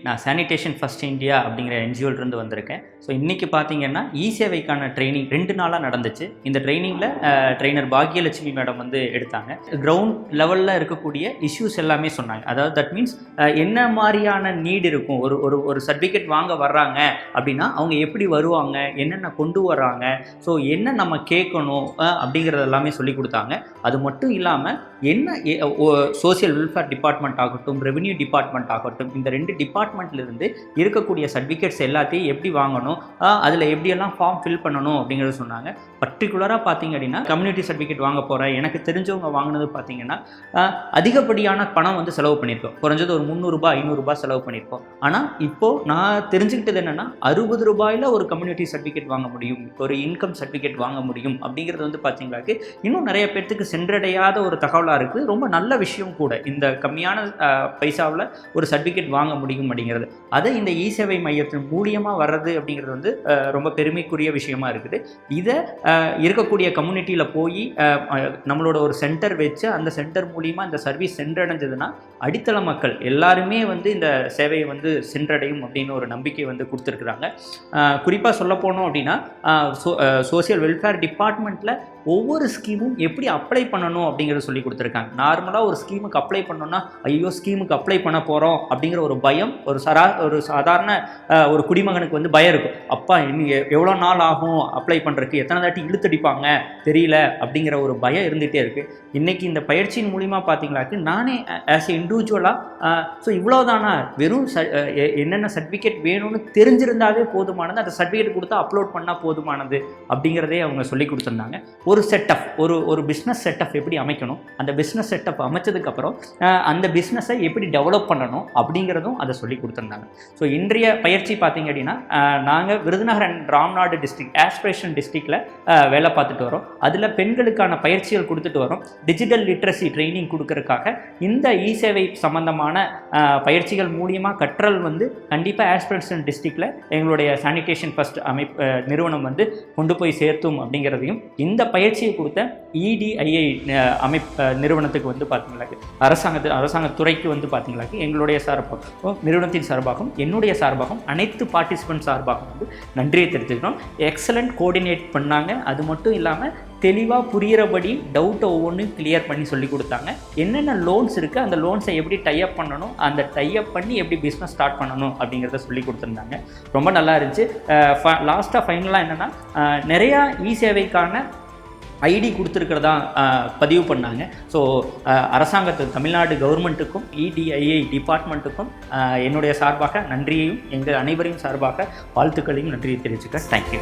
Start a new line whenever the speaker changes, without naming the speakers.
நான் sanitation first India அப்படிங்கிற என்ஜிஓலேருந்து வந்திருக்கேன். ஸோ இன்றைக்கி பார்த்தீங்கன்னா சேவைக்கான ட்ரைனிங் 2 நாளாக நடந்துச்சு. இந்த ட்ரைனிங்கில் ட்ரெயினர் பாக்யலட்சுமி மேடம் வந்து எடுத்தாங்க. கிரவுண்ட் லெவலில் இருக்கக்கூடிய இஷ்யூஸ் எல்லாமே சொன்னாங்க. அதாவது தட் மீன்ஸ் என்ன மாதிரியான நீட் இருக்கும், ஒரு சர்டிஃபிகேட் வாங்க வர்றாங்க அப்படின்னா அவங்க எப்படி வருவாங்க, என்னென்ன கொண்டு வர்றாங்க, ஸோ என்ன நம்ம கேட்கணும் அப்படிங்கிறது எல்லாமே சொல்லி கொடுத்தாங்க. அது மட்டும் இல்லாமல் என்ன சோசியல் வெல்ஃபேர் டிபார்ட்மெண்ட் ஆகட்டும், ரெவென்யூ டிபார்ட்மெண்ட் ஆகட்டும், இந்த 2 டிபார்ட்மெண்ட்லேருந்து இருக்கக்கூடிய சர்டிஃபிகேட்ஸ் எல்லாத்தையும் எப்படி வாங்கணும், அதில் எப்படியெல்லாம் ஃபார்ம் ஃபில் பண்ணணும் அப்படிங்கிறத சொன்னாங்க. பர்டிகுலராக பார்த்தீங்க அப்படின்னா கம்யூனிட்டி சர்டிஃபிகேட் வாங்க போகிறேன், எனக்கு தெரிஞ்சவங்க வாங்கினது பார்த்தீங்கன்னா அதிகப்படியான பணம் வந்து செலவு பண்ணியிருக்கோம். குறைஞ்சது ஒரு 300 ரூபாய் 500 ரூபாய் செலவு பண்ணியிருக்கோம். ஆனால் இப்போது நான் தெரிஞ்சுக்கிட்டது என்னென்னா 60 ரூபாயில் ஒரு கம்யூனிட்டி சர்டிஃபிகேட் வாங்க முடியும், ஒரு இன்கம் சர்டிஃபிகேட் வாங்க முடியும் அப்படிங்கிறது வந்து பார்த்தீங்கன்னாக்கு இன்னும் நிறைய பேர்த்துக்கு சென்றடையாத ஒரு தகவலாக இருக்குது. ரொம்ப நல்ல விஷயம் கூட, இந்த கம்மியான பைசாவில் ஒரு சர்டிஃபிகேட் வாங்க முடியும் அப்படிங்கிறது. அதை இந்த சேவை மையத்தின் மூலியமாக வர்றது அப்படிங்கிறது வந்து ரொம்ப பெருமைக்குரிய விஷயமா இருக்குது. இதை இருக்கக்கூடிய கம்யூனிட்டியில் போய் நம்மளோட ஒரு சென்டர் வச்சு அந்த சென்டர் மூலியமாக இந்த சர்வீஸ் சென்றடைஞ்சதுன்னா அடித்தள மக்கள் எல்லாருமே வந்து இந்த சேவையை வந்து சென்றடையும் அப்படின்னு ஒரு நம்பிக்கை வந்து கொடுத்துருக்குறாங்க. குறிப்பாக சொல்ல போனோம் அப்படின்னா சோசியல் வெல்ஃபேர் டிபார்ட்மெண்ட்டில் ஒவ்வொரு ஸ்கீமும் எப்படி அப்ளை பண்ணணும் அப்படிங்கிறத சொல்லி கொடுத்துருக்காங்க. நார்மலாக ஒரு ஸ்கீமுக்கு அப்ளை பண்ணோன்னா ஐயோ ஸ்கீமுக்கு அப்ளை பண்ண போகிறோம் அப்படிங்கிற ஒரு பயம் ஒரு சாதாரண ஒரு குடிமகனுக்கு வந்து பயம் இருக்கும். அப்பா இன்னும் எவ்வளோ நாள் ஆகும் அப்ளை பண்ணுறதுக்கு, எத்தனை தாட்டி இழுத்தடிப்பாங்க தெரியல அப்படிங்கிற ஒரு பயம் இருந்துகிட்டே இருக்குது. இன்றைக்கி இந்த பயிற்சியின் மூலிமா பார்த்தீங்களாக்கு நானே ஆஸ் எ இண்டிவிஜுவலாக ஸோ இவ்வளோதானா, வெறும் என்னென்ன சர்டிஃபிகேட் வேணும்னு தெரிஞ்சிருந்தாவே போதுமானது, அந்த சர்டிஃபிகேட் கொடுத்தா அப்லோட் பண்ணால் போதுமானது அப்படிங்கிறதே அவங்க சொல்லி கொடுத்துருந்தாங்க. ஒரு செட்டப் ஒரு பிஸ்னஸ் செட்டப் எப்படி அமைக்கணும், அந்த பிஸ்னஸ் செட்டப் அமைச்சதுக்கப்புறம் அந்த பிஸ்னஸை எப்படி டெவலப் பண்ணணும் அப்படிங்கிறதும் அதை சொல்லி கொடுத்துருந்தாங்க. ஸோ இன்றைய பயிற்சி பார்த்தீங்க அப்படின்னா நாங்கள் Virudhunagar and Ramnad district aspiration டிஸ்ட்ரிக்டில் வேலை பார்த்துட்டு வரோம். அதில் பெண்களுக்கான பயிற்சிகள் கொடுத்துட்டு வரோம். டிஜிட்டல் லிட்ரஸி ட்ரைனிங் கொடுக்கறதுக்காக இந்த சேவை சம்பந்தமான பயிற்சிகள் மூலியமாக கற்றல் வந்து கண்டிப்பாக ஆஸ்பிரேஷன் டிஸ்ட்ரிக்டில் எங்களுடைய சானிடேஷன் ஃபர்ஸ்ட் நிறுவனம் வந்து கொண்டு போய் சேர்த்தும் அப்படிங்கிறதையும், இந்த பயிற்சியை கொடுத்த EDII நிறுவனத்துக்கு வந்து பார்த்தீங்களாக்கு அரசாங்கத்துறைக்கு வந்து பார்த்தீங்களாக்கு எங்களுடைய சார்பாகவும் நிறுவனத்தின் சார்பாகவும் என்னுடைய சார்பாகவும் அனைத்து பார்ட்டிசிபென்ட் சார்பாகவும் வந்து நன்றியை தெரிவித்துக்கிறோம். எக்ஸலண்ட் கோஆர்டினேட் பண்ணாங்க. அது மட்டும் இல்லாமல் தெளிவாக புரிகிறபடி டவுட்டை ஒவ்வொன்றும் கிளியர் பண்ணி சொல்லி கொடுத்தாங்க. என்னென்ன லோன்ஸ் இருக்குது, அந்த லோன்ஸை எப்படி டைப் பண்ணணும், அந்த டைப் பண்ணி எப்படி பிஸ்னஸ் ஸ்டார்ட் பண்ணணும் அப்படிங்கிறத சொல்லி கொடுத்துருந்தாங்க. ரொம்ப நல்லா இருந்துச்சு. லாஸ்ட்டாக ஃபைனலாக என்னென்னா நிறையா சேவைக்கான ஐடி கொடுத்துருக்கிறதா பதிவு பண்ணாங்க. ஸோ அரசாங்கத்துக்கு, தமிழ்நாடு கவர்மெண்ட்டுக்கும் EDII டிபார்ட்மெண்ட்டுக்கும் என்னுடைய சார்பாக நன்றியையும் எங்கள் அனைவரையும் சார்பாக வாழ்த்துக்களையும் நன்றியை தெரிவிச்சுக்க. தேங்க்யூ.